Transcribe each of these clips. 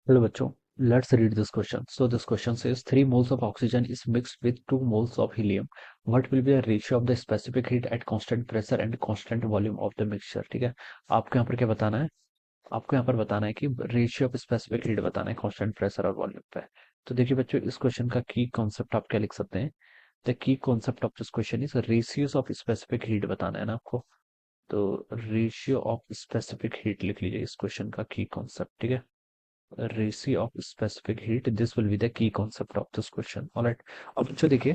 Hello बच्चों, let's read this question. So this question says 3 moles of oxygen is mixed with 2 moles of helium. What will be the ratio of the specific heat at constant pressure and constant volume of the mixture? ठीक है, आपको यहाँ पर क्या बताना है? आपको यहाँ पर बताना है कि रेशियो ऑफ स्पेसिफिक हीट बताना है कांस्टेंट प्रेशर और वॉल्यूम पे। तो देखिए बच्चों, इस क्वेश्चन का की कॉन्सेप्ट आप क्या लिख सकते हैं? The key concept of this question is ratios of specific heat बताना है ना आपको। तो रेशियो ऑफ स्पेसिफिक हीट लिख लीजिए इस क्वेश्चन का की कॉन्सेप्ट। ठीक है, ratio of specific heat, this will be the key concept of this question. All right, अब बच्चों देखिए,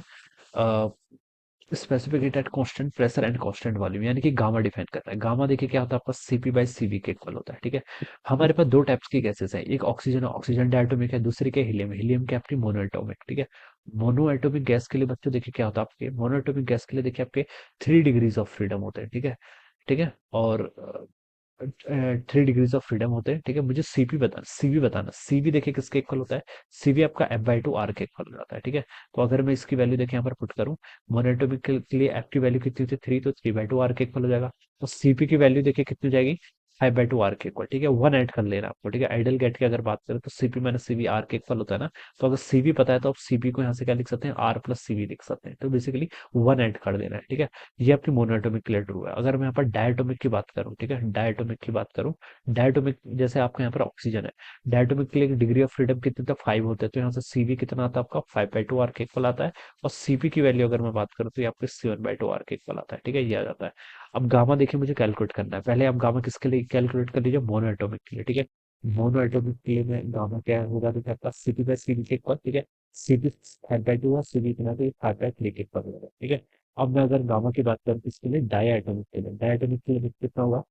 specific heat at constant pressure and constant volume, यानी कि गामा डिफाइन कर रहा है। गामा देखिए क्या होता है आपका, सीपी बाई सीवी के इक्वल होता है। ठीक है, हमारे पास दो टाइप्स की गैसेस हैं, एक ऑक्सीजन, ऑक्सीजन डायटोमिक है, दूसरी के हीलियम, हीलियम के आपकी मोनोएटोमिक। ठीक है, मोनोएटोमिक गैस के लिए बच्चों देखिए क्या होता है आपके, मोनोएटोमिक गैस के लिए देखिए आपके 3 डिग्रीज ऑफ फ्रीडम होते हैं। ठीक है, ठीक है, और 3 डिग्रीज ऑफ फ्रीडम होते हैं। ठीक है, मुझे सीपी बताना, सीवी बताना। सीवी देखिए किसके इक्वल होता है, सीवी आपका F/2 R के इक्वल हो जाता है। ठीक है, तो अगर मैं इसकी वैल्यू देखिए यहाँ पर पुट करूँ, मोनोएटोमिक के लिए एफ की वैल्यू कितनी थी, 3, तो 3/2 R के इक्वल हो जाएगा। तो सीपी की वैल्यू देखिए कितनी हो जाएगी, 5/2 R के इक्वल। ठीक है, 1 ऐड कर लेना आपको। ठीक है, आइडल गेट की अगर बात करें तो सीपी माइनस सीवी आर के इक्वल होता है ना। तो अगर सीवी पता है तो आप सीपी को यहाँ से क्या लिख सकते हैं, आर प्लस सीवी लिख सकते हैं। तो बेसिकली 1 ऐड कर देना है। ठीक है, ये आपकी मोनोएटोमिक के लिए ट्रू है। अगर मैं यहाँ पर डायटोमिक की बात करूँ, ठीक है, डायटोमिक की बात करूँ, डायटोमिक जैसे आपके यहाँ पर ऑक्सीजन है, डायटोमिक के लिए डिग्री ऑफ फ्रीडम कितने तक 5 होते हैं। तो यहाँ से सीवी कितना आता है आपका, 5/2 R के इक्वल आता है। और सीपी की वैल्यू अगर मैं बात करूँ तो ये आपके 7/2 R के इक्वल आता है। ठीक है, ये आ जाता है। अब गामा देखिए मुझे कैलकुलेट करना है, पहले आप गामा किसके लिए कैलकुलेट कर लीजिए, मोनो एटोमिक के लिए। ठीक है, मोनो एटोमिक के लिए मैं गामा क्या होगा, तो आपका सीपी बाई सीवी के इक्वल। ठीक है, सीपी 5/2 और सीवी कितना, तो ये 5/3 के इक्वल होगा। ठीक है, अब मैं अगर गामा की बात करूँ तो इसके लिए डाई एटोमिक के लिए, डाई एटोमिक के लिए कितना होगा,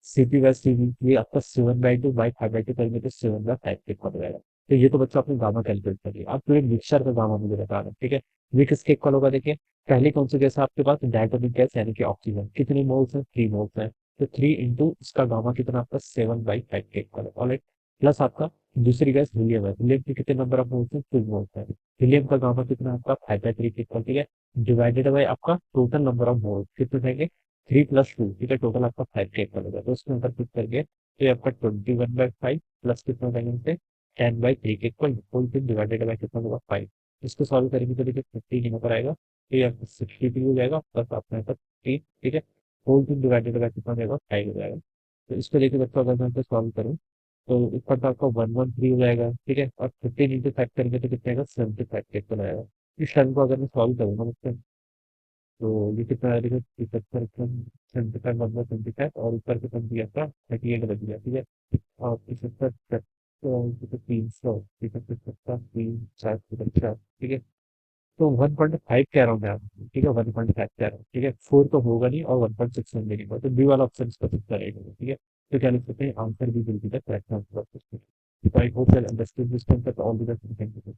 सीपी बाई सीवी ये आपका 7/2 बाई 5/2 करेंगे तो 7/5 के इक्वल हो जाएगा। तो ये तो बच्चों आपने गामा कैलकुलेट कर लिया। अब तो एक मिक्सचर का गामा मुझे बताना है। ठीक है, ये किसके इक्वल होगा, देखिए पहली कौन सी गैस है आपके पास, डायटोमिक गैस यानी कि ऑक्सीजन। कितने मोल्स हैं, 3 मोल्स हैं। तो 3 इंटू इसका गामा कितना आपका 7/5 के इक्वल है। ऑलराइट, प्लस आपका दूसरी गैस हीलियम है, हीलियम के कितने नंबर ऑफ मोल्स हैं, 2 मोल्स है। हीलियम का गामा कितना आपका 5/3 के इक्वल। ठीक है, डिवाइडेड बाई आपका टोटल नंबर ऑफ मोल्स कितने रहेंगे, 3 + 2। ठीक है, टोटल आपका 5 के इक्वल होगा। तो उसके अंदर फिट करके तो ये आपका 21/5 प्लस कितना रहेंगे, 10/3 के equal, whole thing divided by कितना होगा, 5। इसको सॉल्व करेंगे तो देखिए 15 यहाँ पर आएगा, तो ये आपका 62 हो जाएगा, प्लस आपका यहाँ पर 3। ठीक है, होल थिंग डिवाइडेड बाई कितना हो जाएगा, 5 हो जाएगा। तो इसको लेके बच्चों अगर मैं सॉल्व करूँ तो ऊपर तो आपका 113 हो जाएगा। ठीक है, और 15 × 5 करेंगे तो कितना आएगा, 75 के इक्वल आएगा। इस टर्म को अगर मैं सॉल्व करूँगा मतलब, तो ये कितना आएगा, 75 मतलब 75, और ऊपर कितना दिया था, 38 बच गया। ठीक है, और 75 तो 300, 3 4 4। ठीक है, तो 1.5 कह रहा हूँ मैं आपको। ठीक है, 1.5 कह रहा हूँ। ठीक है, 4 तो होगा नहीं और 1.6 में नहीं होगा, तो बी वाला ऑप्शन इसका फिक्स रहेगा। ठीक है, तो क्या लिख सकते हैं, आंसर भी बिल्कुल correct answer of question. I hope that understood this concept. All the best, thank you.